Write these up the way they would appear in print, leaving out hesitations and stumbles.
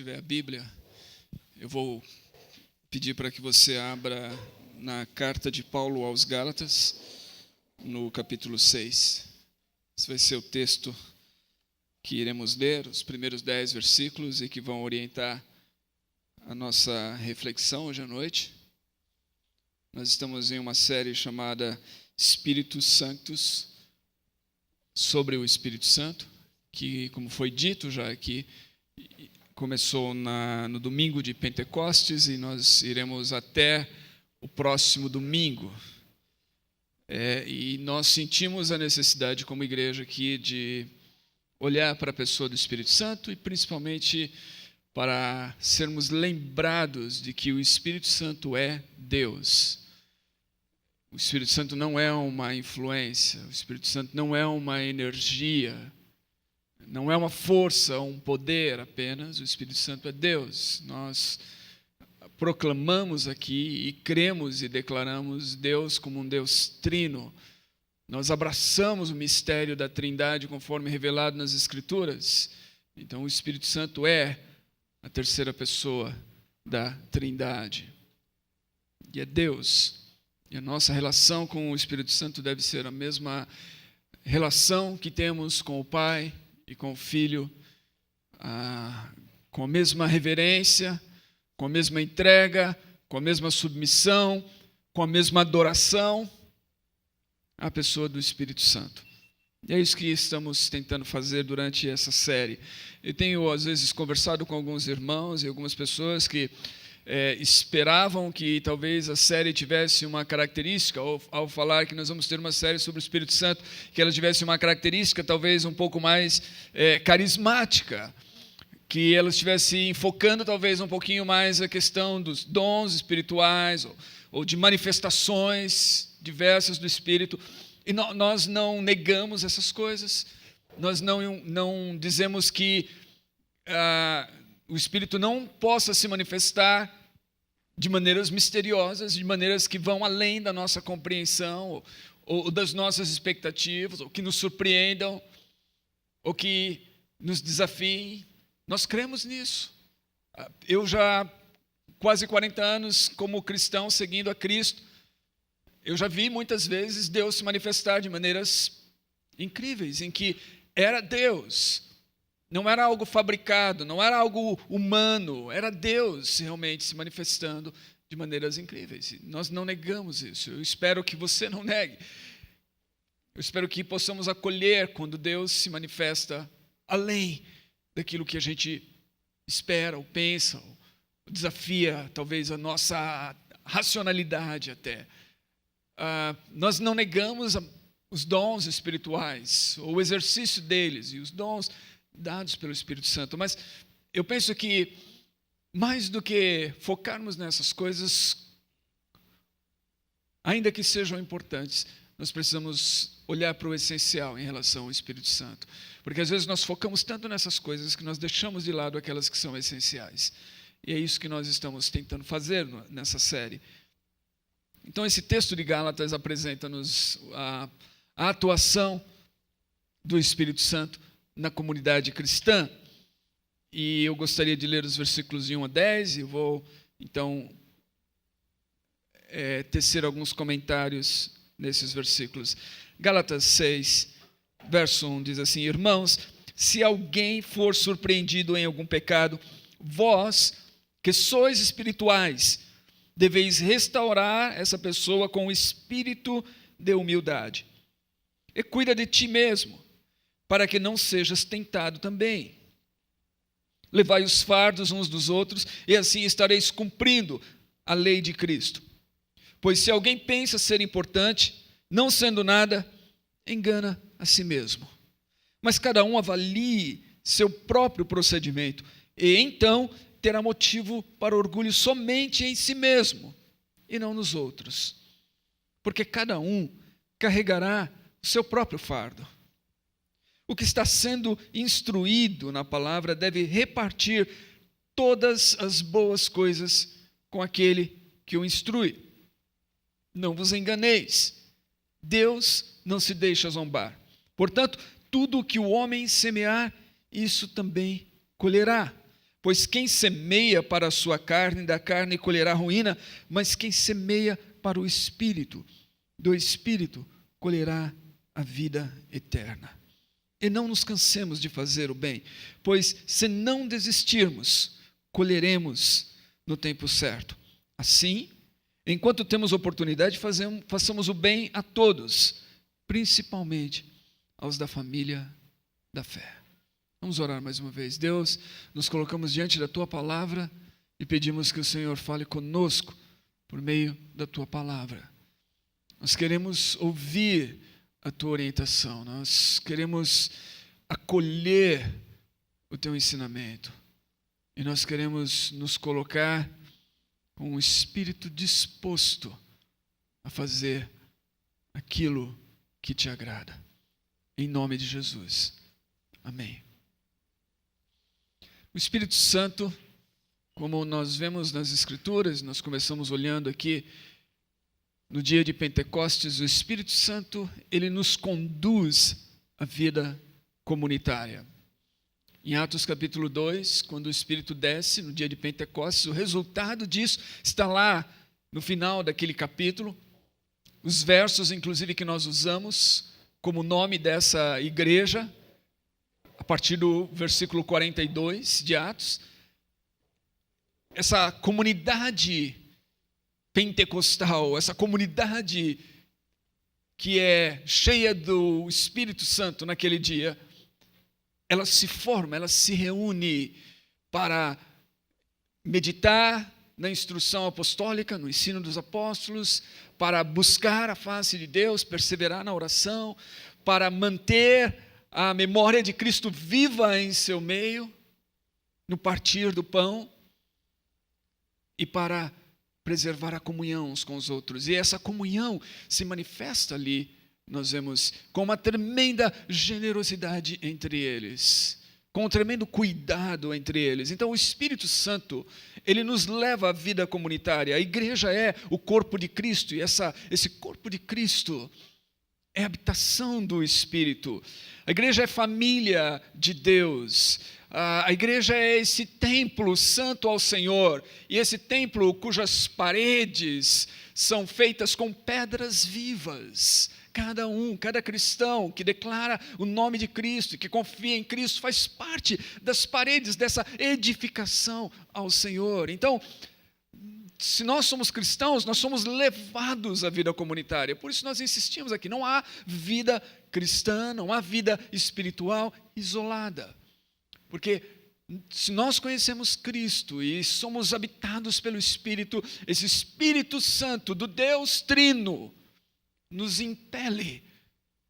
tiver a Bíblia, eu vou pedir para que você abra na carta de Paulo aos Gálatas, no capítulo 6. Esse vai ser o texto que iremos ler, os primeiros 10 versículos, e que vão orientar a nossa reflexão hoje à noite. Nós estamos em uma série chamada Spiritus Sanctus, sobre o Espírito Santo, que, como foi dito já aqui, começou no domingo de Pentecostes e nós iremos até o próximo domingo. E nós sentimos a necessidade como igreja aqui de olhar para a pessoa do Espírito Santo e principalmente para sermos lembrados de que o Espírito Santo é Deus. O Espírito Santo não é uma influência, o Espírito Santo não é uma energia, não é uma força, um poder apenas, o Espírito Santo é Deus. Nós proclamamos aqui e cremos e declaramos Deus como um Deus trino. Nós abraçamos o mistério da Trindade conforme revelado nas Escrituras. Então o Espírito Santo é a terceira pessoa da Trindade. E é Deus. E a nossa relação com o Espírito Santo deve ser a mesma relação que temos com o Pai e com o Filho, com a mesma reverência, com a mesma entrega, com a mesma submissão, com a mesma adoração à pessoa do Espírito Santo. E é isso que estamos tentando fazer durante essa série. Eu tenho, às vezes, conversado com alguns irmãos e algumas pessoas que esperavam que talvez a série tivesse uma característica, ao falar que nós vamos ter uma série sobre o Espírito Santo, que ela tivesse uma característica talvez um pouco mais carismática, que ela estivesse focando talvez um pouquinho mais a questão dos dons espirituais ou de manifestações diversas do Espírito. E nós não negamos essas coisas, nós não dizemos que o Espírito não possa se manifestar de maneiras misteriosas, de maneiras que vão além da nossa compreensão, ou das nossas expectativas, ou que nos surpreendam, ou que nos desafiem. Nós cremos nisso. Eu já, quase 40 anos como cristão, seguindo a Cristo, eu já vi muitas vezes Deus se manifestar de maneiras incríveis, em que era Deus. Não era algo fabricado, não era algo humano, era Deus realmente se manifestando de maneiras incríveis. Nós não negamos isso. Eu espero que você não negue. Eu espero que possamos acolher quando Deus se manifesta além daquilo que a gente espera ou pensa, ou desafia talvez a nossa racionalidade até. Nós não negamos os dons espirituais, ou o exercício deles, e os dons dados pelo Espírito Santo, mas eu penso que mais do que focarmos nessas coisas, ainda que sejam importantes, nós precisamos olhar para o essencial em relação ao Espírito Santo, porque às vezes nós focamos tanto nessas coisas que nós deixamos de lado aquelas que são essenciais, e é isso que nós estamos tentando fazer nessa série. Então esse texto de Gálatas apresenta-nos a atuação do Espírito Santo na comunidade cristã, e eu gostaria de ler os versículos de 1 a 10, e eu vou, então, tecer alguns comentários nesses versículos. Gálatas 6, verso 1, diz assim: Irmãos, se alguém for surpreendido em algum pecado, vós, que sois espirituais, deveis restaurar essa pessoa com o espírito de humildade. E cuida de ti mesmo, para que não sejas tentado também. Levai os fardos uns dos outros, e assim estareis cumprindo a lei de Cristo. Pois se alguém pensa ser importante, não sendo nada, engana a si mesmo. Mas cada um avalie seu próprio procedimento, e então terá motivo para orgulho somente em si mesmo, e não nos outros. Porque cada um carregará o seu próprio fardo. O que está sendo instruído na palavra deve repartir todas as boas coisas com aquele que o instrui. Não vos enganeis, Deus não se deixa zombar. Portanto, tudo o que o homem semear, isso também colherá. Pois quem semeia para a sua carne, da carne colherá ruína, mas quem semeia para o Espírito, do Espírito colherá a vida eterna. E não nos cansemos de fazer o bem, pois se não desistirmos, colheremos no tempo certo. Assim, enquanto temos oportunidade, façamos o bem a todos, principalmente aos da família da fé. Vamos orar mais uma vez. Deus, nos colocamos diante da Tua palavra e pedimos que o Senhor fale conosco por meio da Tua palavra. Nós queremos ouvir a Tua orientação, nós queremos acolher o Teu ensinamento e nós queremos nos colocar com o espírito disposto a fazer aquilo que Te agrada. Em nome de Jesus. Amém. O Espírito Santo, como nós vemos nas Escrituras, nós começamos olhando aqui, no dia de Pentecostes, o Espírito Santo, ele nos conduz à vida comunitária. Em Atos capítulo 2, quando o Espírito desce, no dia de Pentecostes, o resultado disso está lá no final daquele capítulo, os versos, inclusive, que nós usamos como nome dessa igreja, a partir do versículo 42 de Atos, essa comunidade pentecostal, essa comunidade que é cheia do Espírito Santo naquele dia, ela se forma, ela se reúne para meditar na instrução apostólica, no ensino dos apóstolos, para buscar a face de Deus, perseverar na oração, para manter a memória de Cristo viva em seu meio, no partir do pão, e para preservar a comunhão uns com os outros. E essa comunhão se manifesta ali, nós vemos, com uma tremenda generosidade entre eles, com um tremendo cuidado entre eles. Então o Espírito Santo, ele nos leva à vida comunitária. A igreja é o corpo de Cristo, e esse corpo de Cristo é a habitação do Espírito. A igreja é família de Deus. A igreja é esse templo santo ao Senhor. E esse templo cujas paredes são feitas com pedras vivas. Cada cristão que declara o nome de Cristo, que confia em Cristo, faz parte das paredes dessa edificação ao Senhor. Então, se nós somos cristãos, nós somos levados à vida comunitária. Por isso nós insistimos aqui, não há vida cristã, não há vida espiritual isolada. Porque se nós conhecemos Cristo e somos habitados pelo Espírito, esse Espírito Santo do Deus Trino nos impele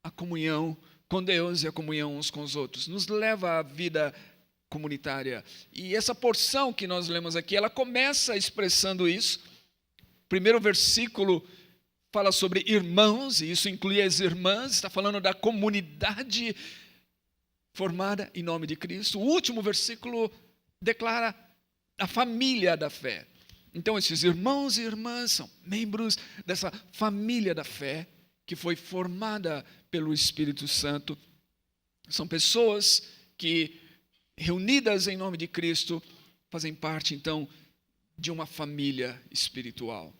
à comunhão com Deus e à comunhão uns com os outros, nos leva à vida comunitária. E essa porção que nós lemos aqui, ela começa expressando isso. O primeiro versículo fala sobre irmãos, e isso inclui as irmãs, está falando da comunidade formada em nome de Cristo. O último versículo declara a família da fé. Então, esses irmãos e irmãs são membros dessa família da fé que foi formada pelo Espírito Santo. São pessoas que, reunidas em nome de Cristo, fazem parte, então, de uma família espiritual.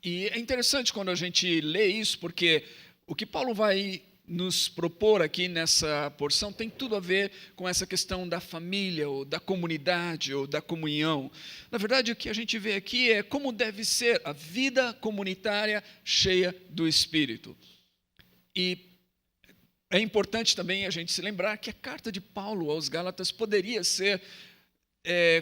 E é interessante quando a gente lê isso, porque o que Paulo vai nos propor aqui nessa porção tem tudo a ver com essa questão da família, ou da comunidade, ou da comunhão. Na verdade, o que a gente vê aqui é como deve ser a vida comunitária cheia do Espírito. E é importante também a gente se lembrar que a carta de Paulo aos Gálatas poderia ser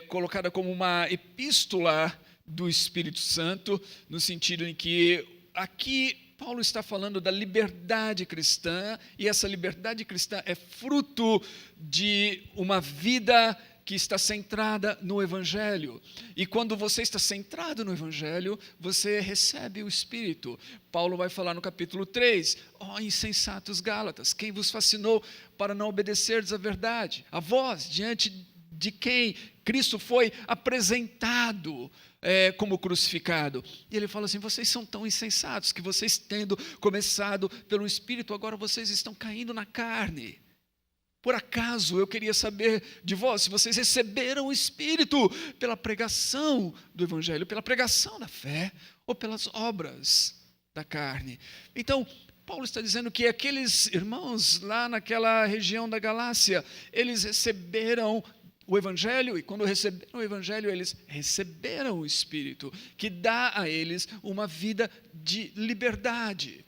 colocada como uma epístola do Espírito Santo, no sentido em que aqui Paulo está falando da liberdade cristã, e essa liberdade cristã é fruto de uma vida que está centrada no Evangelho. E quando você está centrado no Evangelho, você recebe o Espírito. Paulo vai falar no capítulo 3, ó insensatos Gálatas, quem vos fascinou para não obedecerdes à verdade? A vós, diante de quem Cristo foi apresentado como crucificado. E ele fala assim, vocês são tão insensatos que vocês, tendo começado pelo Espírito, agora vocês estão caindo na carne. Por acaso eu queria saber de vós se vocês receberam o Espírito pela pregação do Evangelho, pela pregação da fé ou pelas obras da carne. Então, Paulo está dizendo que aqueles irmãos lá naquela região da Galácia, eles receberam o Evangelho, e quando receberam o Evangelho, eles receberam o Espírito, que dá a eles uma vida de liberdade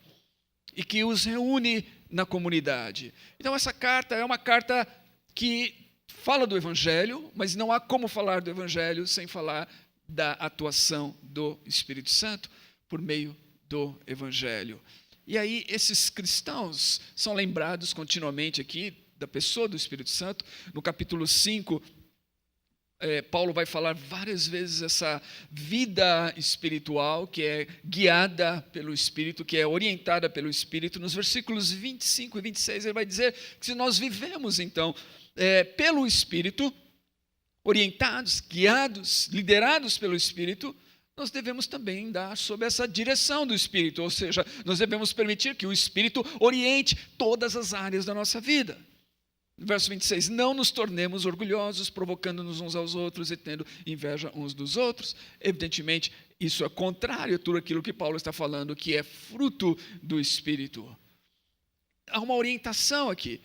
e que os reúne na comunidade. Então, essa carta é uma carta que fala do Evangelho, mas não há como falar do Evangelho sem falar da atuação do Espírito Santo por meio do Evangelho. E aí, esses cristãos são lembrados continuamente aqui da pessoa do Espírito Santo. No capítulo 5, Paulo vai falar várias vezes essa vida espiritual que é guiada pelo Espírito, que é orientada pelo Espírito. Nos versículos 25 e 26, ele vai dizer que se nós vivemos, então, pelo Espírito, orientados, guiados, liderados pelo Espírito, nós devemos também andar sob essa direção do Espírito, ou seja, nós devemos permitir que o Espírito oriente todas as áreas da nossa vida. Verso 26, não nos tornemos orgulhosos, provocando-nos uns aos outros e tendo inveja uns dos outros. Evidentemente, isso é contrário a tudo aquilo que Paulo está falando, que é fruto do Espírito. Há uma orientação aqui.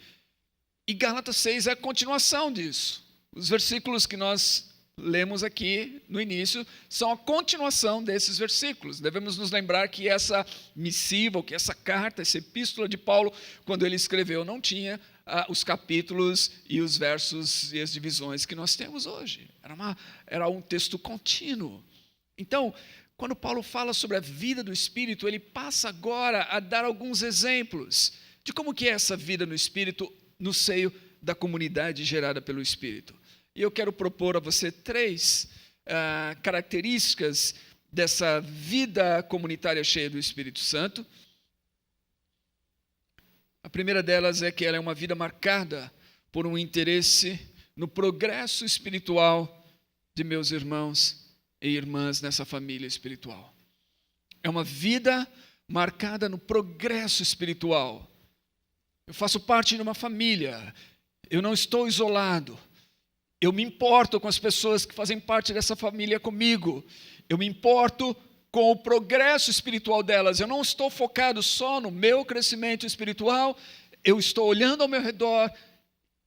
E Gálatas 6 é a continuação disso. Os versículos que nós lemos aqui no início são a continuação desses versículos. Devemos nos lembrar que essa missiva, ou que essa carta, essa epístola de Paulo, quando ele escreveu, não tinha os capítulos e os versos e as divisões que nós temos hoje. Era um texto contínuo. Então, quando Paulo fala sobre a vida do Espírito, ele passa agora a dar alguns exemplos de como que é essa vida no Espírito no seio da comunidade gerada pelo Espírito. E eu quero propor a você 3 características dessa vida comunitária cheia do Espírito Santo. A primeira delas é que ela é uma vida marcada por um interesse no progresso espiritual de meus irmãos e irmãs nessa família espiritual. É uma vida marcada no progresso espiritual. Eu faço parte de uma família, eu não estou isolado. Eu me importo com as pessoas que fazem parte dessa família comigo. Eu me importo com o progresso espiritual delas. Eu não estou focado só no meu crescimento espiritual. Eu estou olhando ao meu redor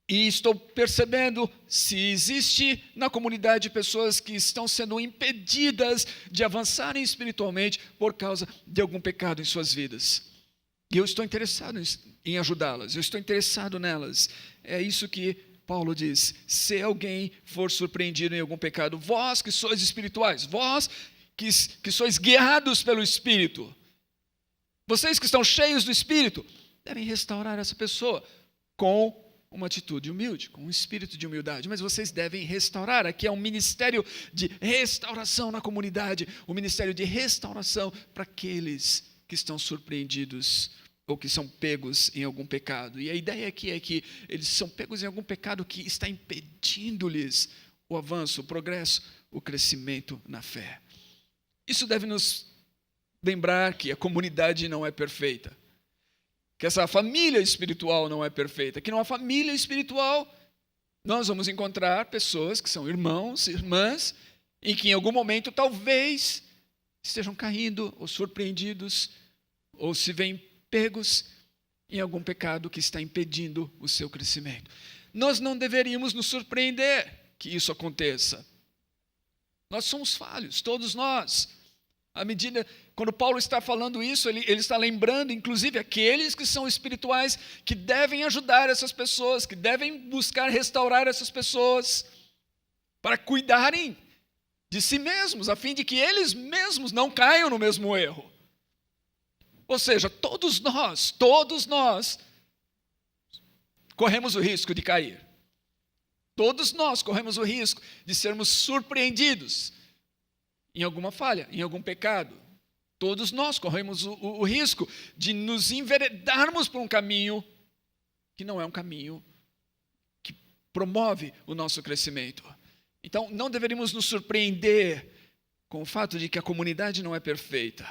e estou percebendo se existe na comunidade pessoas que estão sendo impedidas de avançarem espiritualmente por causa de algum pecado em suas vidas. E eu estou interessado em ajudá-las. Eu estou interessado nelas. É isso que Paulo diz, se alguém for surpreendido em algum pecado, vós que sois espirituais, vós que sois guiados pelo Espírito, vocês que estão cheios do Espírito, devem restaurar essa pessoa com uma atitude humilde, com um espírito de humildade, mas vocês devem restaurar. Aqui é um ministério de restauração na comunidade, um ministério de restauração para aqueles que estão surpreendidos ou que são pegos em algum pecado. E a ideia aqui é que eles são pegos em algum pecado que está impedindo-lhes o avanço, o progresso, o crescimento na fé. Isso deve nos lembrar que a comunidade não é perfeita, que essa família espiritual não é perfeita, que numa família espiritual nós vamos encontrar pessoas que são irmãos, irmãs, e que em algum momento talvez estejam caindo ou surpreendidos ou se veem pegos em algum pecado que está impedindo o seu crescimento. Nós não deveríamos nos surpreender que isso aconteça. Nós somos falhos, todos nós. À medida, quando Paulo está falando isso, ele está lembrando, inclusive, aqueles que são espirituais, que devem ajudar essas pessoas, que devem buscar restaurar essas pessoas, para cuidarem de si mesmos, a fim de que eles mesmos não caiam no mesmo erro. Ou seja, todos nós corremos o risco de cair. Todos nós corremos o risco de sermos surpreendidos em alguma falha, em algum pecado. Todos nós corremos o risco de nos enveredarmos por um caminho que não é um caminho que promove o nosso crescimento. Então, não deveríamos nos surpreender com o fato de que a comunidade não é perfeita.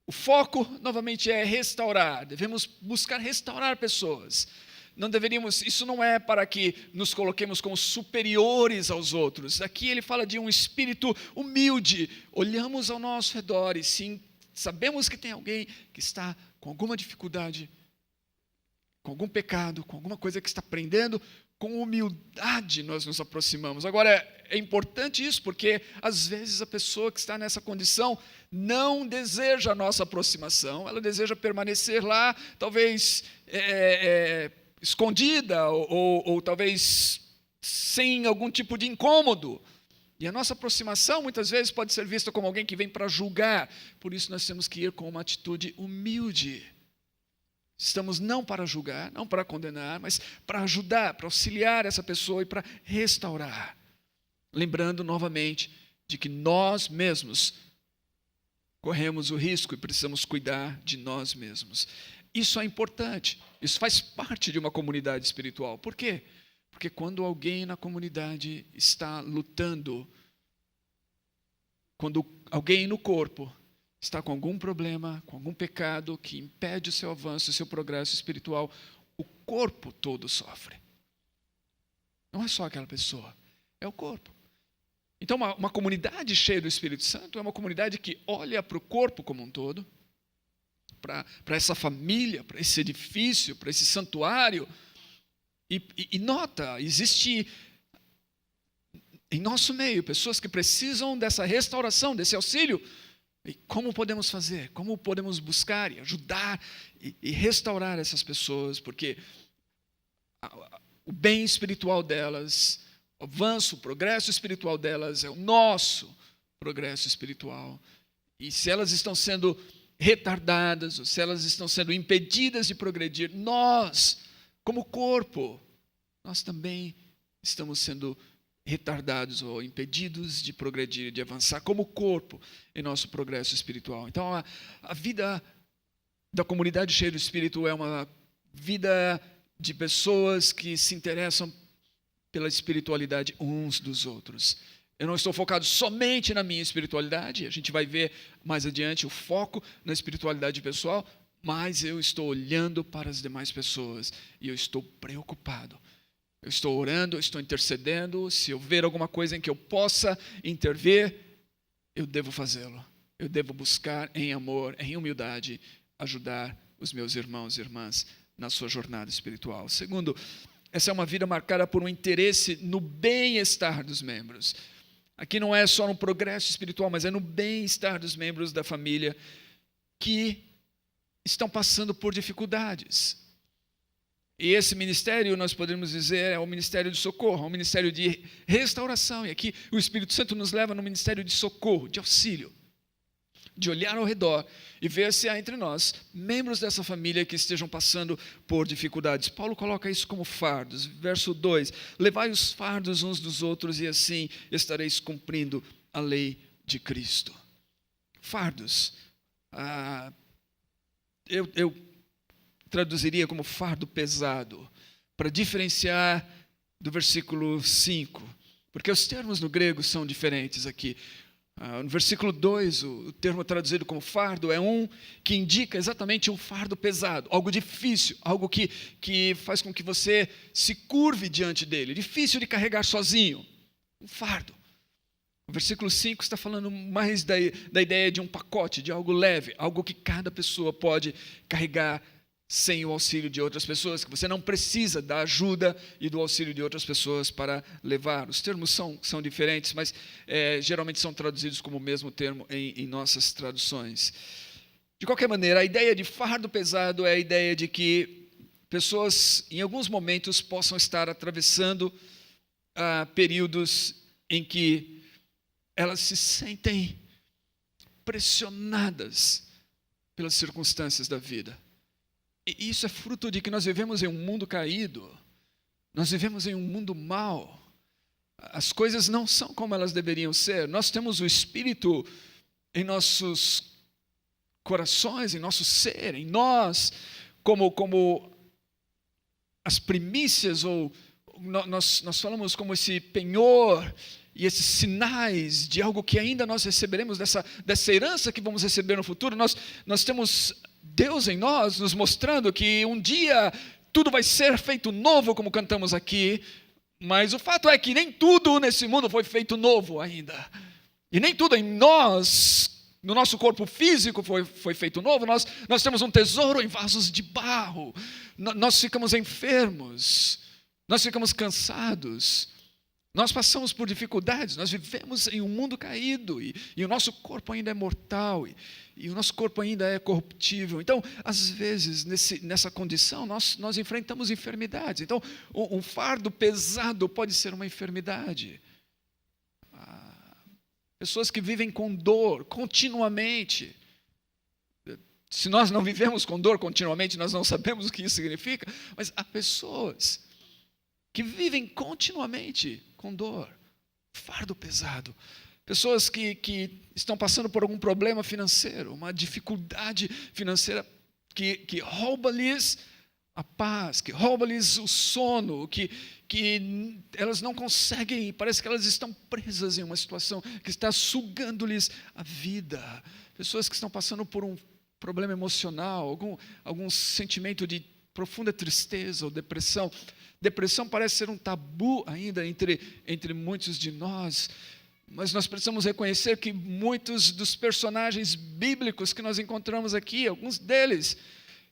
O foco, novamente, é restaurar. Devemos buscar restaurar pessoas. não deveríamos, isso não é para que nos coloquemos como superiores aos outros. Aqui ele fala de um espírito humilde. Olhamos ao nosso redor e sim, sabemos que tem alguém que está com alguma dificuldade, com algum pecado, com alguma coisa que está aprendendo, com humildade nós nos aproximamos. Agora, é importante isso, porque às vezes a pessoa que está nessa condição não deseja a nossa aproximação, ela deseja permanecer lá, talvez escondida, ou talvez sem algum tipo de incômodo. E a nossa aproximação, muitas vezes, pode ser vista como alguém que vem para julgar. Por isso, nós temos que ir com uma atitude humilde. Estamos não para julgar, não para condenar, mas para ajudar, para auxiliar essa pessoa e para restaurar. Lembrando novamente de que nós mesmos corremos o risco e precisamos cuidar de nós mesmos. Isso é importante, isso faz parte de uma comunidade espiritual. Por quê? Porque quando alguém na comunidade está lutando, quando alguém no corpo está com algum problema, com algum pecado que impede o seu avanço, o seu progresso espiritual, o corpo todo sofre. Não é só aquela pessoa, é o corpo. Então, uma comunidade cheia do Espírito Santo é uma comunidade que olha para o corpo como um todo, para essa família, para esse edifício, para esse santuário, e nota, existe em nosso meio pessoas que precisam dessa restauração, desse auxílio. E como podemos fazer? Como podemos buscar e ajudar e restaurar essas pessoas? Porque o bem espiritual delas, o avanço, o progresso espiritual delas é o nosso progresso espiritual. E se elas estão sendo retardadas, ou se elas estão sendo impedidas de progredir, nós, como corpo, nós também estamos sendo retardados ou impedidos de progredir, de avançar como corpo em nosso progresso espiritual. Então, a vida da comunidade cheia do Espírito é uma vida de pessoas que se interessam pela espiritualidade uns dos outros. Eu não estou focado somente na minha espiritualidade, a gente vai ver mais adiante o foco na espiritualidade pessoal, mas eu estou olhando para as demais pessoas e eu estou preocupado. Eu estou orando, eu estou intercedendo. Se eu ver alguma coisa em que eu possa intervir, eu devo fazê-lo. Eu devo buscar em amor, em humildade, ajudar os meus irmãos e irmãs na sua jornada espiritual. Segundo, essa é uma vida marcada por um interesse no bem-estar dos membros. Aqui não é só no progresso espiritual, mas é no bem-estar dos membros da família que estão passando por dificuldades. E esse ministério, nós podemos dizer, é o ministério de socorro, é um ministério de restauração. E aqui o Espírito Santo nos leva no ministério de socorro, de auxílio, de olhar ao redor e ver se há entre nós membros dessa família que estejam passando por dificuldades. Paulo coloca isso como fardos. Verso 2, levai os fardos uns dos outros e assim estareis cumprindo a lei de Cristo. Fardos. Eu traduziria como fardo pesado, para diferenciar do versículo 5, porque os termos no grego são diferentes aqui. No versículo 2, o termo traduzido como fardo é um que indica exatamente um fardo pesado, algo difícil, algo que faz com que você se curve diante dele, difícil de carregar sozinho, um fardo. O versículo 5 está falando mais da ideia de um pacote, de algo leve, algo que cada pessoa pode carregar sem o auxílio de outras pessoas, que você não precisa da ajuda e do auxílio de outras pessoas para levar. Os termos são diferentes, mas geralmente são traduzidos como o mesmo termo em nossas traduções. De qualquer maneira, a ideia de fardo pesado é a ideia de que pessoas, em alguns momentos, possam estar atravessando períodos em que elas se sentem pressionadas pelas circunstâncias da vida. E isso é fruto de que nós vivemos em um mundo caído, nós vivemos em um mundo mau, as coisas não são como elas deveriam ser. Nós temos o Espírito em nossos corações, em nosso ser, em nós, como as primícias, ou nós falamos como esse penhor e esses sinais de algo que ainda nós receberemos, dessa herança que vamos receber no futuro. Nós temos Deus em nós nos mostrando que um dia tudo vai ser feito novo, como cantamos aqui, mas o fato é que nem tudo nesse mundo foi feito novo ainda. E nem tudo em nós, no nosso corpo físico, foi feito novo. Nós temos um tesouro em vasos de barro. Nós ficamos enfermos, nós ficamos cansados, nós passamos por dificuldades, nós vivemos em um mundo caído e o nosso corpo ainda é mortal e o nosso corpo ainda é corruptível. Então, às vezes, nessa condição, nós enfrentamos enfermidades. Então, um fardo pesado pode ser uma enfermidade. Pessoas que vivem com dor continuamente. Se nós não vivemos com dor continuamente, nós não sabemos o que isso significa, mas há pessoas que vivem continuamente com dor, fardo pesado. Pessoas que estão passando por algum problema financeiro, uma dificuldade financeira que rouba-lhes a paz, que rouba-lhes o sono, que elas não conseguem, parece que elas estão presas em uma situação que está sugando-lhes a vida. Pessoas que estão passando por um problema emocional, algum sentimento de profunda tristeza ou depressão. Depressão parece ser um tabu ainda entre muitos de nós, mas nós precisamos reconhecer que muitos dos personagens bíblicos que nós encontramos aqui, alguns deles,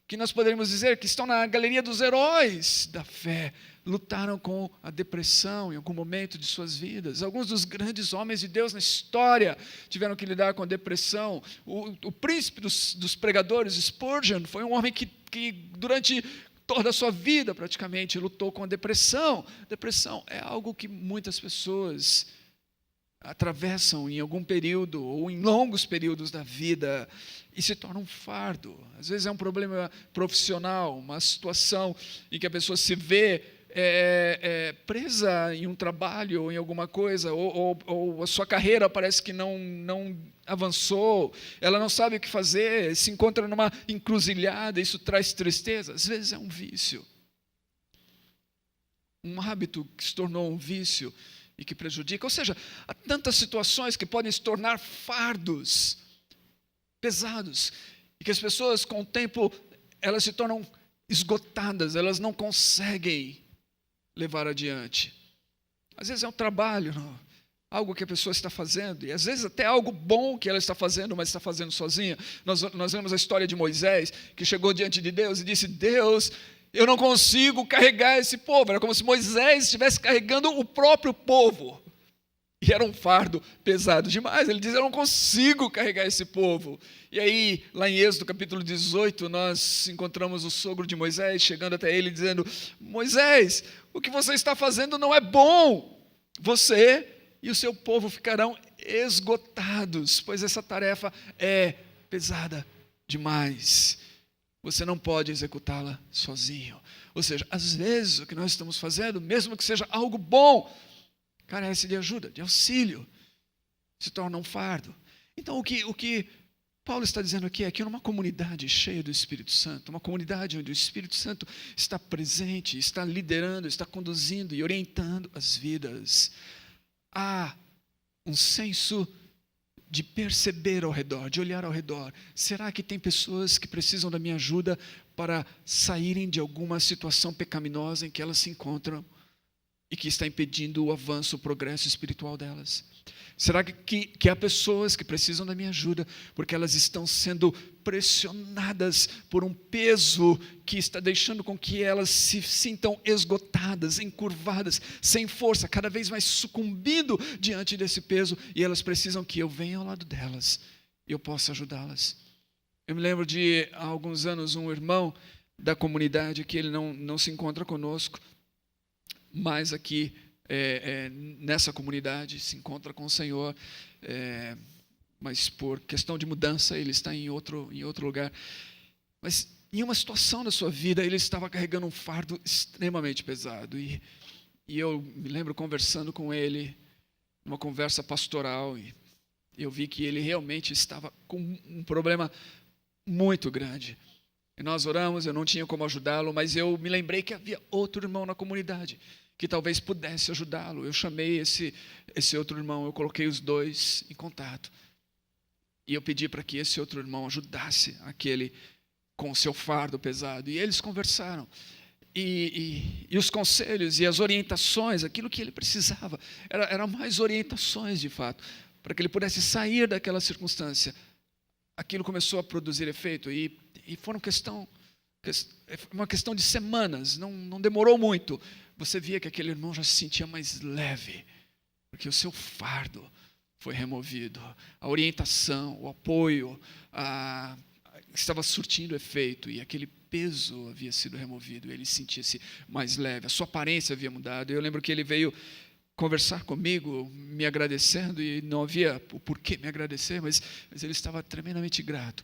que nós poderíamos dizer que estão na galeria dos heróis da fé, lutaram com a depressão em algum momento de suas vidas. Alguns dos grandes homens de Deus na história tiveram que lidar com a depressão. O príncipe dos pregadores, Spurgeon, foi um homem que durante toda a sua vida praticamente lutou com a depressão. Depressão é algo que muitas pessoas atravessam em algum período ou em longos períodos da vida e se torna um fardo. Às vezes é um problema profissional, uma situação em que a pessoa se vê presa em um trabalho ou em alguma coisa, ou a sua carreira parece que não avançou, ela não sabe o que fazer, se encontra numa encruzilhada, isso traz tristeza. Às vezes é um vício, um hábito que se tornou um vício e que prejudica. Ou seja, há tantas situações que podem se tornar fardos pesados e que as pessoas, com o tempo, elas se tornam esgotadas, elas não conseguem levar adiante. Às vezes é um trabalho, algo que a pessoa está fazendo, e às vezes até algo bom que ela está fazendo, mas está fazendo sozinha. Nós vemos a história de Moisés, que chegou diante de Deus e disse: Deus, eu não consigo carregar esse povo. Era como se Moisés estivesse carregando o próprio povo. E era um fardo pesado demais. Ele diz: eu não consigo carregar esse povo. E aí, lá em Êxodo capítulo 18, nós encontramos o sogro de Moisés, chegando até ele dizendo: Moisés, o que você está fazendo não é bom. Você e o seu povo ficarão esgotados, pois essa tarefa é pesada demais. Você não pode executá-la sozinho. Ou seja, às vezes o que nós estamos fazendo, mesmo que seja algo bom, carece de ajuda, de auxílio, se torna um fardo. Então o que Paulo está dizendo aqui é que numa comunidade cheia do Espírito Santo, uma comunidade onde o Espírito Santo está presente, está liderando, está conduzindo e orientando as vidas, há um senso de perceber ao redor, de olhar ao redor. Será que tem pessoas que precisam da minha ajuda para saírem de alguma situação pecaminosa em que elas se encontram e que está impedindo o avanço, o progresso espiritual delas? Será que há pessoas que precisam da minha ajuda porque elas estão sendo pressionadas por um peso que está deixando com que elas se sintam esgotadas, encurvadas, sem força, cada vez mais sucumbindo diante desse peso, e elas precisam que eu venha ao lado delas e eu possa ajudá-las? Eu me lembro de, há alguns anos, um irmão da comunidade, que ele não se encontra conosco, mas aqui nessa comunidade se encontra com o Senhor, mas por questão de mudança ele está em outro lugar. Mas em uma situação da sua vida ele estava carregando um fardo extremamente pesado, e eu me lembro conversando com ele, uma conversa pastoral, e eu vi que ele realmente estava com um problema muito grande. E nós oramos, eu não tinha como ajudá-lo, mas eu me lembrei que havia outro irmão na comunidade que talvez pudesse ajudá-lo. Eu chamei esse outro irmão, eu coloquei os dois em contato. E eu pedi para que esse outro irmão ajudasse aquele com o seu fardo pesado. E eles conversaram. e os conselhos e as orientações, aquilo que ele precisava, eram mais orientações de fato, para que ele pudesse sair daquela circunstância. Aquilo começou a produzir efeito e foi uma questão de semanas, não demorou muito. Você via que aquele irmão já se sentia mais leve, porque o seu fardo foi removido, a orientação, o apoio estava surtindo efeito e aquele peso havia sido removido, ele sentia-se mais leve, a sua aparência havia mudado. Eu lembro que ele veio conversar comigo, me agradecendo, e não havia o porquê me agradecer, mas ele estava tremendamente grato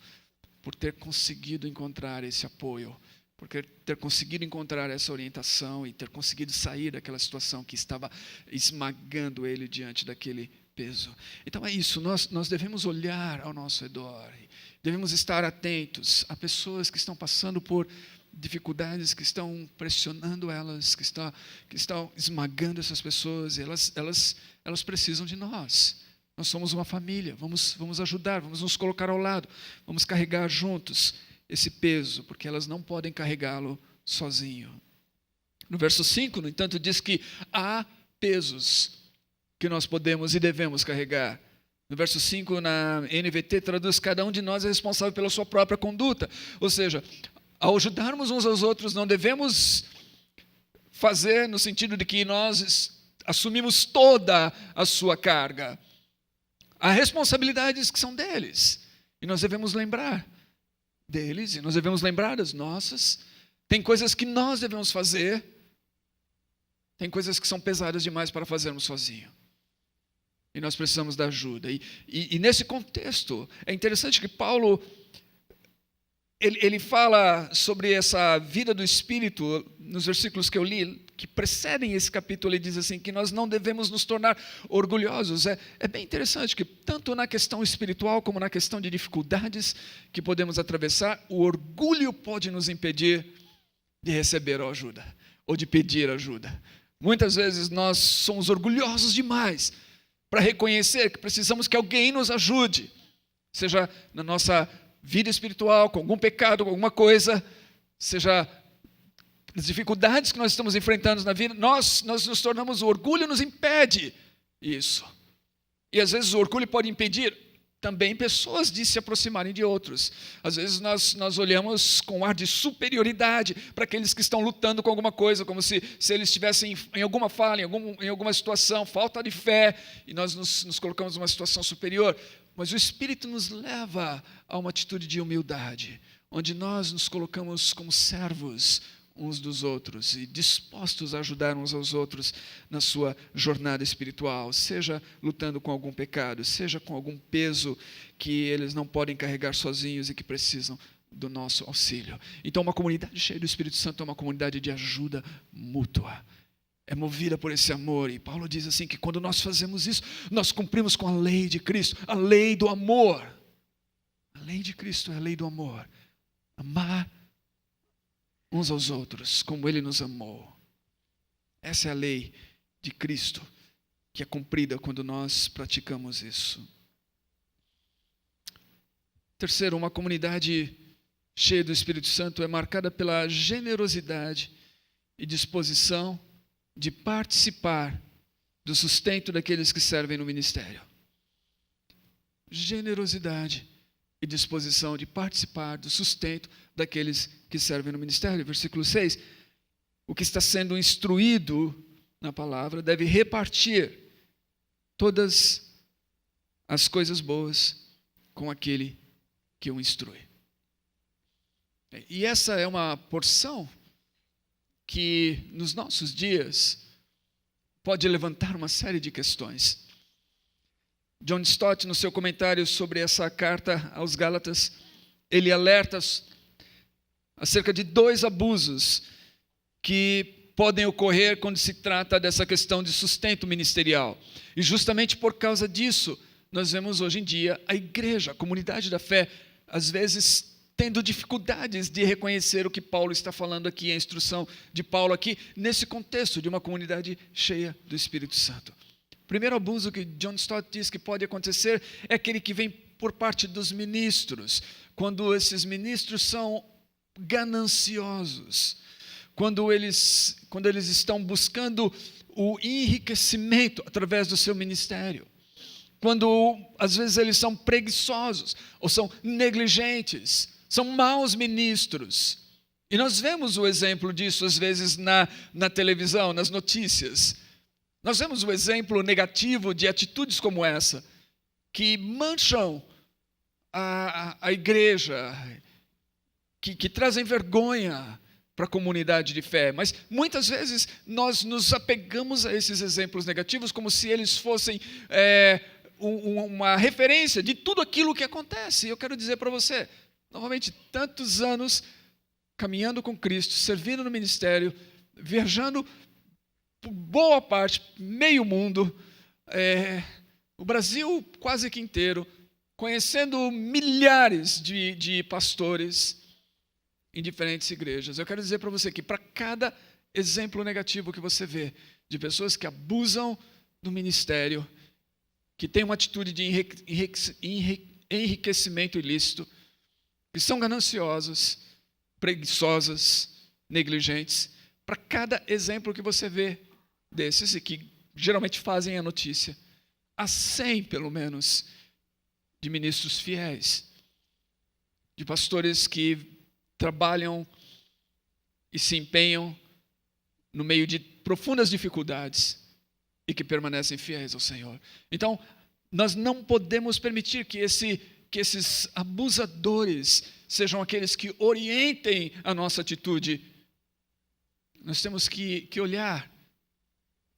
por ter conseguido encontrar esse apoio, por ter conseguido encontrar essa orientação e ter conseguido sair daquela situação que estava esmagando ele diante daquele peso. Então é isso, nós devemos olhar ao nosso redor, devemos estar atentos a pessoas que estão passando por dificuldades, que estão pressionando elas, que estão esmagando essas pessoas, e elas precisam de nós. Nós somos uma família, vamos ajudar, vamos nos colocar ao lado, vamos carregar juntos esse peso, porque elas não podem carregá-lo sozinho. No verso 5, no entanto, diz que há pesos que nós podemos e devemos carregar. No verso 5, na NVT, traduz: cada um de nós é responsável pela sua própria conduta. Ou seja, ao ajudarmos uns aos outros, não devemos fazer no sentido de que nós assumimos toda a sua carga. Há responsabilidades que são deles, e nós devemos lembrar deles, e nós devemos lembrar das nossas. Tem coisas que nós devemos fazer, tem coisas que são pesadas demais para fazermos sozinho. E nós precisamos da ajuda. E nesse contexto, é interessante que Paulo, ele fala sobre essa vida do Espírito, nos versículos que eu li, que precedem esse capítulo. Ele diz assim, que nós não devemos nos tornar orgulhosos. É bem interessante que, tanto na questão espiritual, como na questão de dificuldades que podemos atravessar, o orgulho pode nos impedir de receber ajuda, ou de pedir ajuda. Muitas vezes nós somos orgulhosos demais para reconhecer que precisamos que alguém nos ajude, seja na nossa vida espiritual, com algum pecado, com alguma coisa, seja nas dificuldades que nós estamos enfrentando na vida, nós nos tornamos, o orgulho nos impede isso. E às vezes o orgulho pode impedir também pessoas de se aproximarem de outros. Às vezes nós olhamos com ar de superioridade para aqueles que estão lutando com alguma coisa, como se eles estivessem em alguma falha, em alguma situação, falta de fé, e nós nos colocamos numa situação superior. Mas o Espírito nos leva a uma atitude de humildade, onde nós nos colocamos como servos uns dos outros e dispostos a ajudar uns aos outros na sua jornada espiritual, seja lutando com algum pecado, seja com algum peso que eles não podem carregar sozinhos e que precisam do nosso auxílio. Então, uma comunidade cheia do Espírito Santo é uma comunidade de ajuda mútua. É movida por esse amor. E Paulo diz assim, que quando nós fazemos isso, nós cumprimos com a lei de Cristo, a lei do amor. A lei de Cristo é a lei do amor. Amar uns aos outros, como Ele nos amou. Essa é a lei de Cristo, que é cumprida quando nós praticamos isso. Terceiro, uma comunidade cheia do Espírito Santo é marcada pela generosidade e disposição de participar do sustento daqueles que servem no ministério. Generosidade e disposição de participar do sustento daqueles que servem no ministério. Versículo 6, o que está sendo instruído na palavra deve repartir todas as coisas boas com aquele que o instrui. E essa é uma porção que nos nossos dias pode levantar uma série de questões. John Stott, no seu comentário sobre essa carta aos Gálatas, ele alerta acerca de 2 abusos que podem ocorrer quando se trata dessa questão de sustento ministerial. E justamente por causa disso, nós vemos hoje em dia a igreja, a comunidade da fé, às vezes tendo dificuldades de reconhecer o que Paulo está falando aqui, a instrução de Paulo aqui, nesse contexto de uma comunidade cheia do Espírito Santo. O primeiro abuso que John Stott diz que pode acontecer é aquele que vem por parte dos ministros, quando esses ministros são gananciosos, quando eles estão buscando o enriquecimento através do seu ministério, quando às vezes eles são preguiçosos ou são negligentes, são maus ministros. E nós vemos o exemplo disso às vezes na televisão, nas notícias. Nós vemos o exemplo negativo de atitudes como essa, que mancham a igreja, que trazem vergonha para a comunidade de fé. Mas muitas vezes nós nos apegamos a esses exemplos negativos como se eles fossem uma referência de tudo aquilo que acontece. E eu quero dizer para você, novamente, tantos anos caminhando com Cristo, servindo no ministério, viajando por boa parte, meio mundo, o Brasil quase que inteiro, conhecendo milhares de pastores em diferentes igrejas. Eu quero dizer para você que para cada exemplo negativo que você vê, de pessoas que abusam do ministério, que têm uma atitude de enriquecimento ilícito, que são gananciosos, preguiçosas, negligentes, para cada exemplo que você vê desses, e que geralmente fazem a notícia, há 100 pelo menos de ministros fiéis, de pastores que trabalham e se empenham no meio de profundas dificuldades e que permanecem fiéis ao Senhor. Então, nós não podemos permitir que esses abusadores sejam aqueles que orientem a nossa atitude. Nós temos que olhar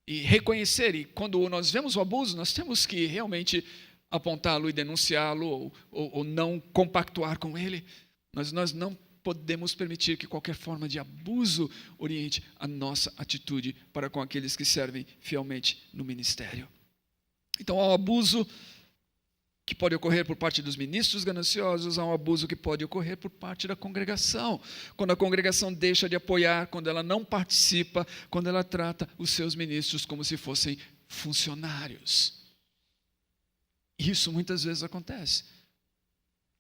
e reconhecer, e quando nós vemos o abuso, nós temos que realmente apontá-lo e denunciá-lo, ou não compactuar com ele. Mas nós não podemos permitir que qualquer forma de abuso oriente a nossa atitude para com aqueles que servem fielmente no ministério. Então, há um abuso que pode ocorrer por parte dos ministros gananciosos, há um abuso que pode ocorrer por parte da congregação. Quando a congregação deixa de apoiar, quando ela não participa, quando ela trata os seus ministros como se fossem funcionários. Isso muitas vezes acontece.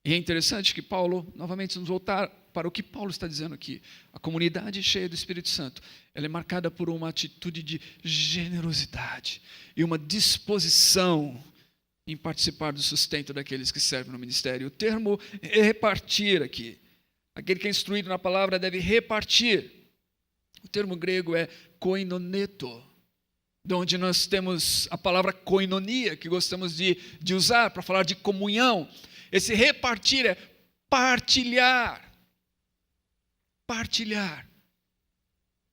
E é interessante que Paulo, novamente, vamos voltar para o que Paulo está dizendo aqui. A comunidade cheia do Espírito Santo, ela é marcada por uma atitude de generosidade e uma disposição em participar do sustento daqueles que servem no ministério. O termo é repartir aqui. Aquele que é instruído na palavra deve repartir. O termo grego é koinoneto, de onde nós temos a palavra koinonia, que gostamos de usar para falar de comunhão. Esse repartir é partilhar. Partilhar.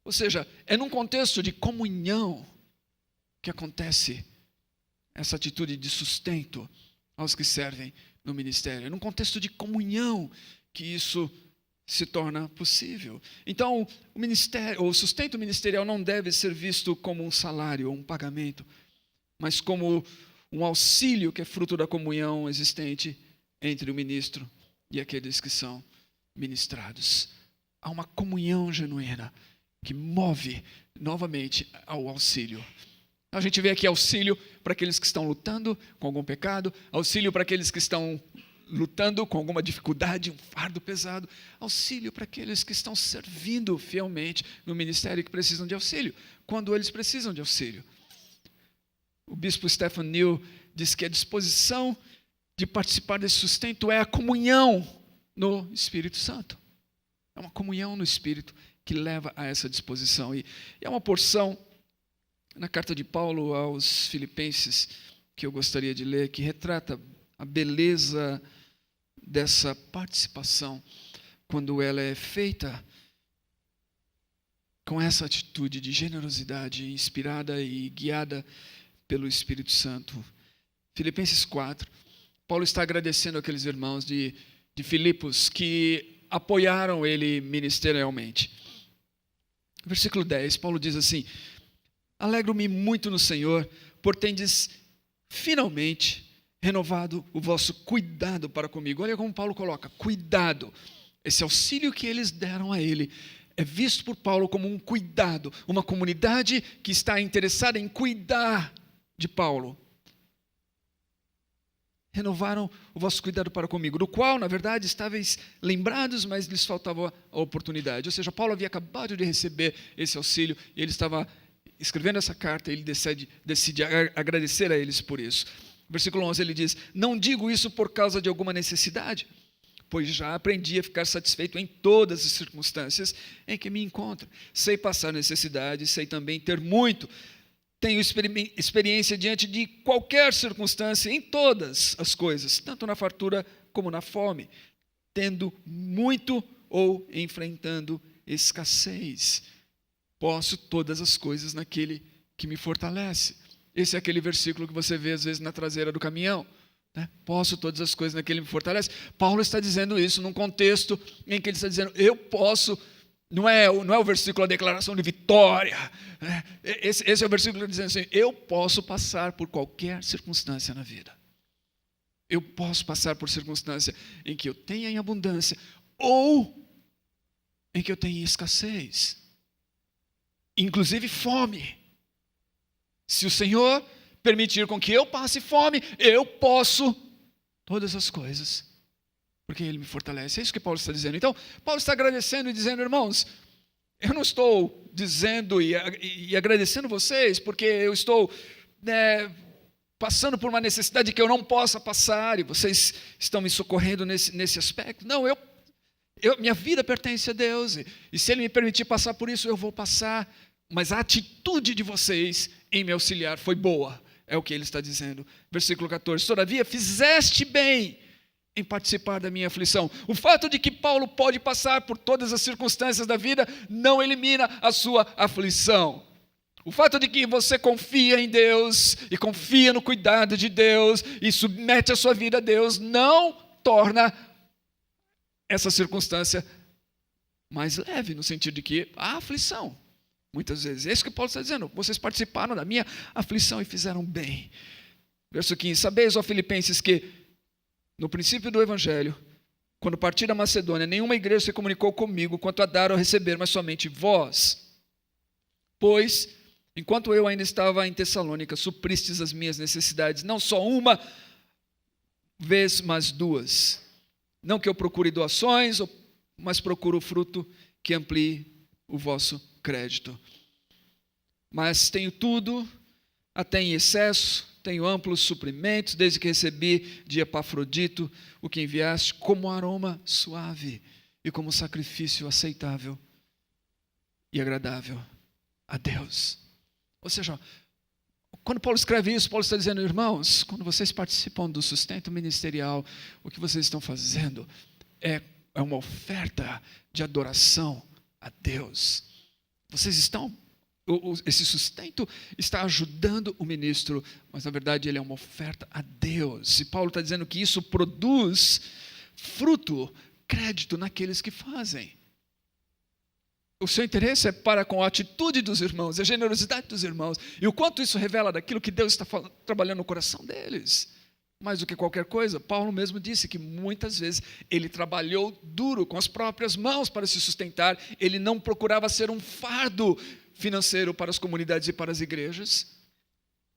Ou seja, é num contexto de comunhão que acontece essa atitude de sustento aos que servem no ministério. É num contexto de comunhão que isso se torna possível. Então, o sustento ministerial não deve ser visto como um salário ou um pagamento, mas como um auxílio que é fruto da comunhão existente entre o ministro e aqueles que são ministrados. Há uma comunhão genuína que move novamente ao auxílio. A gente vê aqui auxílio para aqueles que estão lutando com algum pecado, auxílio para aqueles que estão lutando com alguma dificuldade, um fardo pesado, auxílio para aqueles que estão servindo fielmente no ministério e que precisam de auxílio, quando eles precisam de auxílio. O bispo Stephen New diz que a disposição de participar desse sustento é a comunhão no Espírito Santo. É uma comunhão no Espírito que leva a essa disposição. E é uma porção na carta de Paulo aos Filipenses que eu gostaria de ler, que retrata a beleza dessa participação quando ela é feita com essa atitude de generosidade, inspirada e guiada pelo Espírito Santo. Filipenses 4, Paulo está agradecendo aqueles irmãos de Filipos que apoiaram ele ministerialmente. Versículo 10, Paulo diz assim: alegro-me muito no Senhor, por tendes finalmente renovado o vosso cuidado para comigo. Olha como Paulo coloca, cuidado. Esse auxílio que eles deram a ele é visto por Paulo como um cuidado, uma comunidade que está interessada em cuidar de Paulo. renovaram o vosso cuidado para comigo, do qual, na verdade, estáveis lembrados, mas lhes faltava a oportunidade. Ou seja, Paulo havia acabado de receber esse auxílio e ele estava escrevendo essa carta e ele decide agradecer a eles por isso. Versículo 11, ele diz: não digo isso por causa de alguma necessidade, pois já aprendi a ficar satisfeito em todas as circunstâncias em que me encontro. Sei passar necessidade, sei também ter muito. Tenho experiência diante de qualquer circunstância, em todas as coisas, tanto na fartura como na fome, tendo muito ou enfrentando escassez. Posso todas as coisas naquele que me fortalece. Esse é aquele versículo que você vê às vezes na traseira do caminhão. Posso todas as coisas naquele que me fortalece. Paulo está dizendo isso num contexto em que ele está dizendo, eu posso. Não é o versículo, a declaração de vitória. Esse é o versículo dizendo assim, eu posso passar por qualquer circunstância na vida. Eu posso passar por circunstância em que eu tenha em abundância ou em que eu tenha em escassez. Inclusive fome. Se o Senhor permitir com que eu passe fome, eu posso todas as coisas, porque Ele me fortalece. É isso que Paulo está dizendo. Então, Paulo está agradecendo e dizendo, irmãos, eu não estou dizendo e agradecendo vocês, porque eu estou passando por uma necessidade que eu não possa passar, e vocês estão me socorrendo nesse aspecto. Não, minha vida pertence a Deus, e se Ele me permitir passar por isso, eu vou passar. Mas a atitude de vocês em me auxiliar foi boa, é o que ele está dizendo. Versículo 14, todavia fizeste bem em participar da minha aflição. O fato de que Paulo pode passar por todas as circunstâncias da vida não elimina a sua aflição. O fato de que você confia em Deus e confia no cuidado de Deus e submete a sua vida a Deus não torna essa circunstância mais leve, no sentido de que há aflição. Muitas vezes, é isso que Paulo está dizendo, vocês participaram da minha aflição e fizeram bem. Verso 15, sabeis, ó Filipenses, que no princípio do Evangelho, quando parti da Macedônia, nenhuma igreja se comunicou comigo quanto a dar ou receber, mas somente vós. Pois, enquanto eu ainda estava em Tessalônica, supristes as minhas necessidades, não só uma vez, mas duas. Não que eu procure doações, mas procuro o fruto que amplie o vosso crédito. Mas tenho tudo, até em excesso, tenho amplos suprimentos, desde que recebi de Epafrodito, o que enviaste, como aroma suave e como sacrifício aceitável e agradável a Deus. Ou seja, quando Paulo escreve isso, Paulo está dizendo, irmãos, quando vocês participam do sustento ministerial, o que vocês estão fazendo é uma oferta de adoração a Deus. Esse sustento está ajudando o ministro, mas na verdade ele é uma oferta a Deus. E Paulo está dizendo que isso produz fruto, crédito naqueles que fazem. O seu interesse é para com a atitude dos irmãos, a generosidade dos irmãos, e o quanto isso revela daquilo que Deus está trabalhando no coração deles. Mais do que qualquer coisa, Paulo mesmo disse que muitas vezes ele trabalhou duro com as próprias mãos para se sustentar, ele não procurava ser um fardo financeiro para as comunidades e para as igrejas,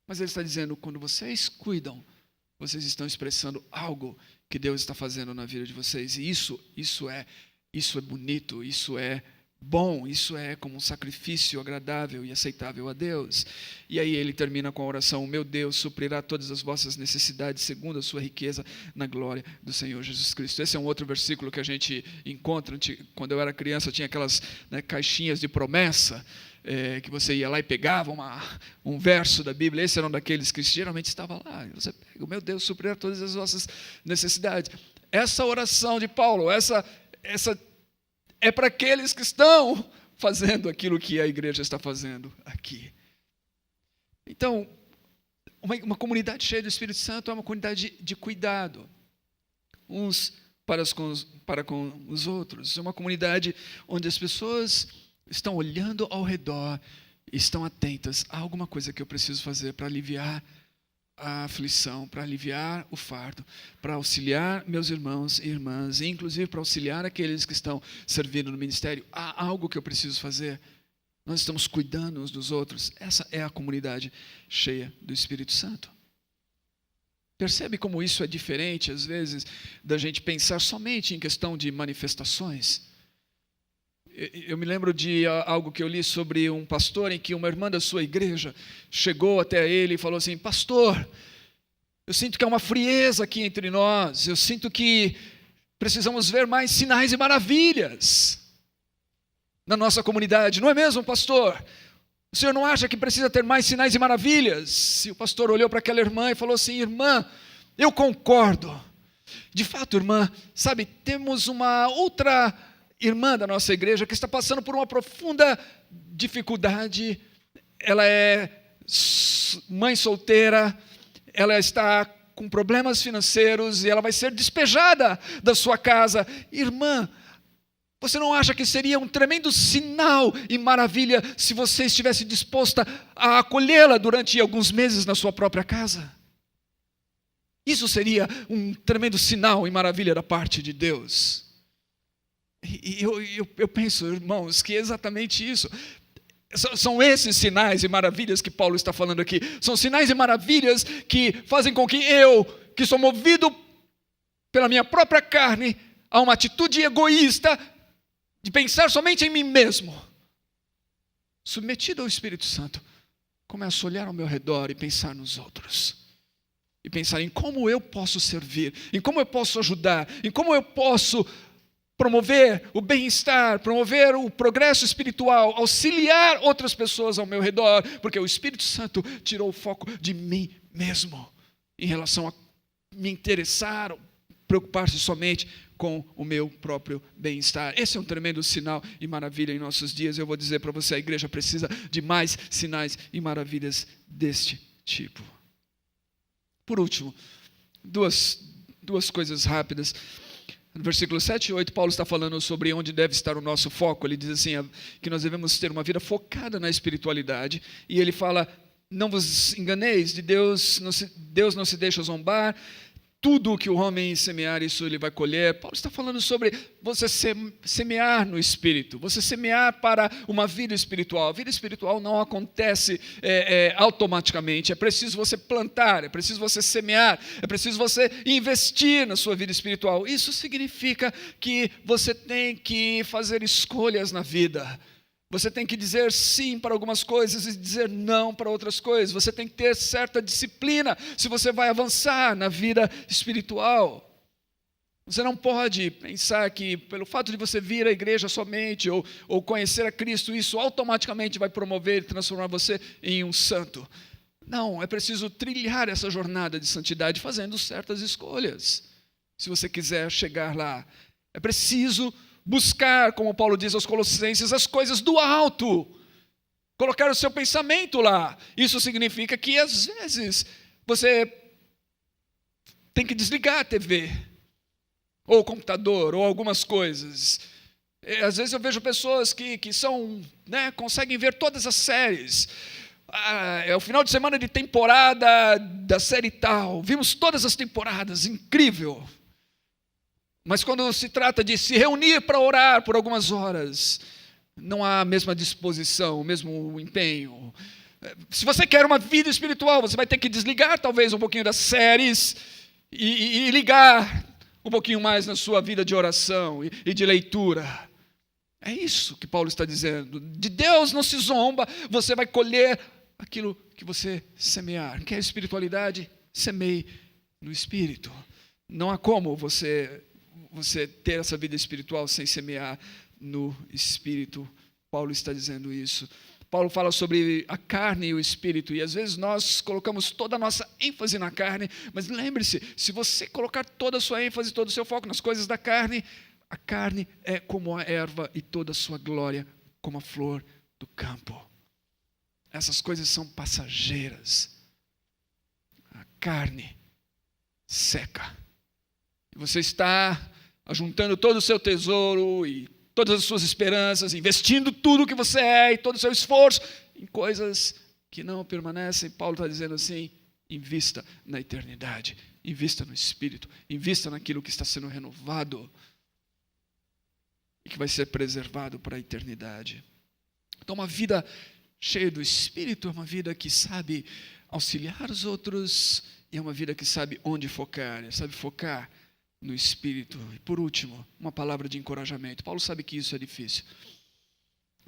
mas ele está dizendo, quando vocês cuidam, vocês estão expressando algo que Deus está fazendo na vida de vocês, e isso é bonito, isso é bom, isso é como um sacrifício agradável e aceitável a Deus. E aí ele termina com a oração, meu Deus suprirá todas as vossas necessidades segundo a sua riqueza na glória do Senhor Jesus Cristo. Esse é um outro versículo que a gente encontra, quando eu era criança tinha aquelas caixinhas de promessa, que você ia lá e pegava um verso da Bíblia, esse era um daqueles que geralmente estava lá, você pega, meu Deus suprirá todas as vossas necessidades. Essa oração de Paulo, essa é para aqueles que estão fazendo aquilo que a igreja está fazendo aqui. Então, uma comunidade cheia do Espírito Santo é uma comunidade de cuidado, uns para com os outros. É uma comunidade onde as pessoas estão olhando ao redor, estão atentas a alguma coisa que eu preciso fazer para aliviar a aflição, para aliviar o fardo, para auxiliar meus irmãos e irmãs, e inclusive para auxiliar aqueles que estão servindo no ministério. Há algo que eu preciso fazer. Nós estamos cuidando uns dos outros. Essa é a comunidade cheia do Espírito Santo. Percebe como isso é diferente, às vezes, da gente pensar somente em questão de manifestações? Eu me lembro de algo que eu li sobre um pastor em que uma irmã da sua igreja chegou até ele e falou assim: pastor, eu sinto que há uma frieza aqui entre nós, eu sinto que precisamos ver mais sinais e maravilhas na nossa comunidade, não é mesmo, pastor? O senhor não acha que precisa ter mais sinais e maravilhas? E o pastor olhou para aquela irmã e falou assim: irmã, eu concordo. De fato, irmã, sabe, temos uma outra irmã da nossa igreja que está passando por uma profunda dificuldade. Ela é mãe solteira, ela está com problemas financeiros e ela vai ser despejada da sua casa. Irmã, você não acha que seria um tremendo sinal e maravilha se você estivesse disposta a acolhê-la durante alguns meses na sua própria casa? Isso seria um tremendo sinal e maravilha da parte de Deus. E eu penso, irmãos, que é exatamente isso. São esses sinais e maravilhas que Paulo está falando aqui. São sinais e maravilhas que fazem com que eu, que sou movido pela minha própria carne, a uma atitude egoísta de pensar somente em mim mesmo, submetido ao Espírito Santo, começo a olhar ao meu redor e pensar nos outros. E pensar em como eu posso servir, em como eu posso ajudar, em como eu posso promover o bem-estar, promover o progresso espiritual, auxiliar outras pessoas ao meu redor, porque o Espírito Santo tirou o foco de mim mesmo, em relação a me interessar, preocupar-se somente com o meu próprio bem-estar. Esse é um tremendo sinal e maravilha em nossos dias. Eu vou dizer para você, a igreja precisa de mais sinais e maravilhas deste tipo. Por último, duas coisas rápidas. No versículo 7 e 8, Paulo está falando sobre onde deve estar o nosso foco. Ele diz assim, que nós devemos ter uma vida focada na espiritualidade. E ele fala, não vos enganeis, de Deus não se deixa zombar. Tudo o que o homem semear, isso ele vai colher. Paulo está falando sobre você semear no Espírito, você semear para uma vida espiritual. A vida espiritual não acontece automaticamente, é preciso você plantar, é preciso você semear, é preciso você investir na sua vida espiritual. Isso significa que você tem que fazer escolhas na vida. Você tem que dizer sim para algumas coisas e dizer não para outras coisas. Você tem que ter certa disciplina se você vai avançar na vida espiritual. Você não pode pensar que pelo fato de você vir à igreja somente ou conhecer a Cristo, isso automaticamente vai promover e transformar você em um santo. Não, é preciso trilhar essa jornada de santidade fazendo certas escolhas. Se você quiser chegar lá, é preciso buscar, como Paulo diz aos Colossenses, as coisas do alto. Colocar o seu pensamento lá. Isso significa que, às vezes, você tem que desligar a TV, ou o computador, ou algumas coisas. Às vezes eu vejo pessoas que são, conseguem ver todas as séries. É o final de semana de temporada da série tal. Vimos todas as temporadas, incrível. Mas quando se trata de se reunir para orar por algumas horas, não há a mesma disposição, o mesmo empenho. Se você quer uma vida espiritual, você vai ter que desligar talvez um pouquinho das séries e ligar um pouquinho mais na sua vida de oração e de leitura. É isso que Paulo está dizendo. De Deus não se zomba, você vai colher aquilo que você semear. Quer espiritualidade? Semeie no Espírito. Não há como você ter essa vida espiritual sem semear no Espírito. Paulo está dizendo isso. Paulo fala sobre a carne e o Espírito, e às vezes nós colocamos toda a nossa ênfase na carne, mas lembre-se, se você colocar toda a sua ênfase, todo o seu foco nas coisas da carne, a carne é como a erva e toda a sua glória como a flor do campo. Essas coisas são passageiras. A carne seca. E você está ajuntando todo o seu tesouro e todas as suas esperanças, investindo tudo o que você é e todo o seu esforço em coisas que não permanecem. Paulo está dizendo assim, invista na eternidade, invista no Espírito, invista naquilo que está sendo renovado e que vai ser preservado para a eternidade. Então, uma vida cheia do Espírito é uma vida que sabe auxiliar os outros E é uma vida que sabe onde focar, sabe focar no Espírito. E por último, uma palavra de encorajamento. Paulo sabe que isso é difícil.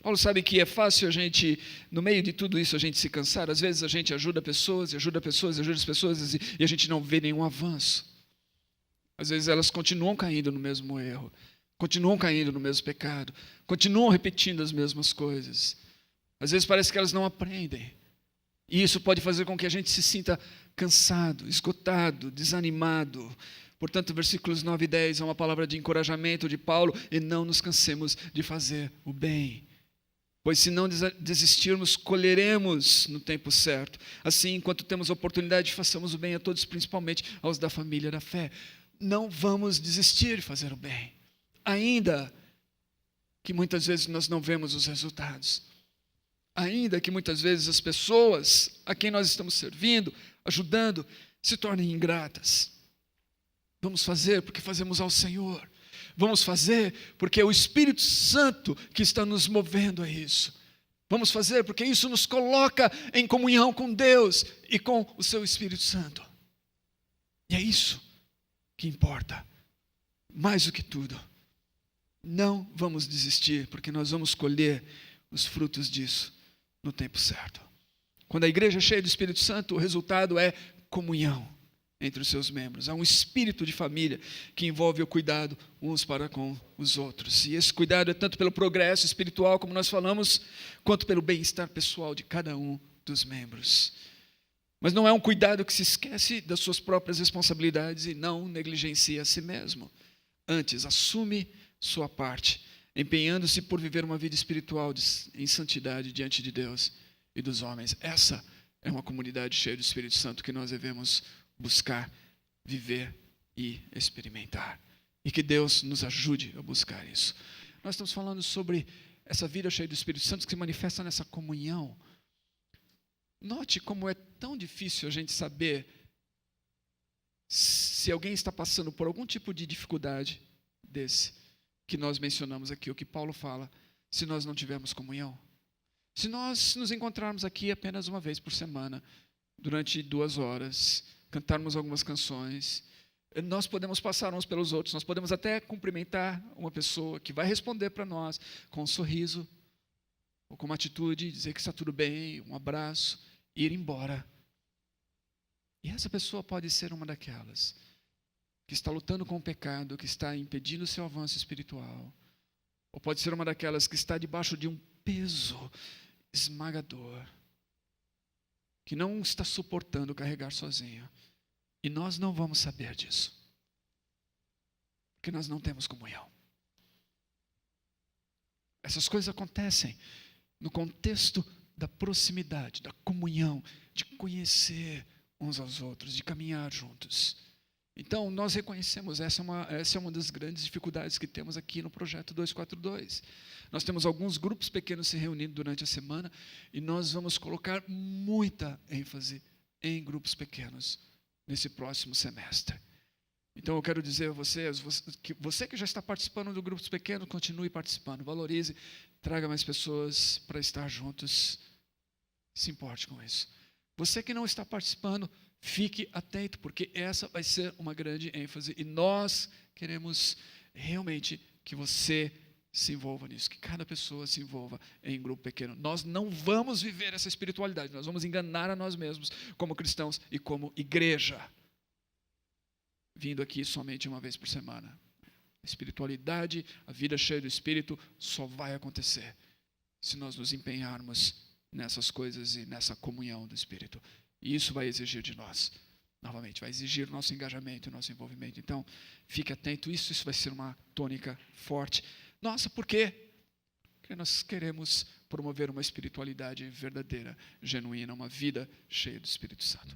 Paulo sabe que é fácil a gente, no meio de tudo isso, a gente se cansar. Às vezes a gente ajuda pessoas, ajuda as pessoas e a gente não vê nenhum avanço. Às vezes elas continuam caindo no mesmo erro, continuam caindo no mesmo pecado, continuam repetindo as mesmas coisas. Às vezes parece que elas não aprendem. E isso pode fazer com que a gente se sinta cansado, esgotado, desanimado. Portanto, versículos 9 e 10 é uma palavra de encorajamento de Paulo, e não nos cansemos de fazer o bem. Pois se não desistirmos, colheremos no tempo certo. Assim, enquanto temos oportunidade, façamos o bem a todos, principalmente aos da família da fé. Não vamos desistir de fazer o bem, ainda que muitas vezes nós não vemos os resultados. Ainda que muitas vezes as pessoas a quem nós estamos servindo, ajudando, se tornem ingratas. Vamos fazer porque fazemos ao Senhor. Vamos fazer porque é o Espírito Santo que está nos movendo a isso. Vamos fazer porque isso nos coloca em comunhão com Deus e com o seu Espírito Santo. E é isso que importa. Mais do que tudo. Não vamos desistir, porque nós vamos colher os frutos disso no tempo certo. Quando a igreja é cheia do Espírito Santo, o resultado é comunhão entre os seus membros. Há um espírito de família que envolve o cuidado uns para com os outros. E esse cuidado é tanto pelo progresso espiritual, como nós falamos, quanto pelo bem-estar pessoal de cada um dos membros. Mas não é um cuidado que se esquece das suas próprias responsabilidades e não negligencia a si mesmo. Antes, assume sua parte, empenhando-se por viver uma vida espiritual em santidade diante de Deus e dos homens. Essa é uma comunidade cheia do Espírito Santo que nós devemos buscar, viver e experimentar. E que Deus nos ajude a buscar isso. Nós estamos falando sobre essa vida cheia do Espírito Santo que se manifesta nessa comunhão. Note como é tão difícil a gente saber se alguém está passando por algum tipo de dificuldade desse que nós mencionamos aqui, o que Paulo fala, se nós não tivermos comunhão. Se nós nos encontrarmos aqui apenas uma vez por semana, durante 2 horas, cantarmos algumas canções, nós podemos passar uns pelos outros, nós podemos até cumprimentar uma pessoa que vai responder para nós com um sorriso, ou com uma atitude, dizer que está tudo bem, um abraço, e ir embora. E essa pessoa pode ser uma daquelas que está lutando com o pecado, que está impedindo o seu avanço espiritual. Ou pode ser uma daquelas que está debaixo de um peso esmagador, que não está suportando carregar sozinho. E nós não vamos saber disso, porque nós não temos comunhão. Essas coisas acontecem no contexto da proximidade, da comunhão, de conhecer uns aos outros, de caminhar juntos. Então, nós reconhecemos, essa é uma das grandes dificuldades que temos aqui no Projeto 242. Nós temos alguns grupos pequenos se reunindo durante a semana e nós vamos colocar muita ênfase em grupos pequenos nesse próximo semestre. Então, eu quero dizer a vocês, que você que já está participando de grupos pequenos, continue participando, valorize, traga mais pessoas para estar juntos, se importe com isso. Você que não está participando, fique atento, porque essa vai ser uma grande ênfase e nós queremos realmente que você se envolva nisso, que cada pessoa se envolva em grupo pequeno. Nós não vamos viver essa espiritualidade, nós vamos enganar a nós mesmos como cristãos e como igreja, vindo aqui somente uma vez por semana. A espiritualidade, a vida cheia do Espírito só vai acontecer se nós nos empenharmos nessas coisas e nessa comunhão do Espírito. E isso vai exigir de nós, novamente, vai exigir nosso engajamento, nosso envolvimento. Então, fique atento, isso vai ser uma tônica forte. Nossa, por quê? Porque nós queremos promover uma espiritualidade verdadeira, genuína, uma vida cheia do Espírito Santo.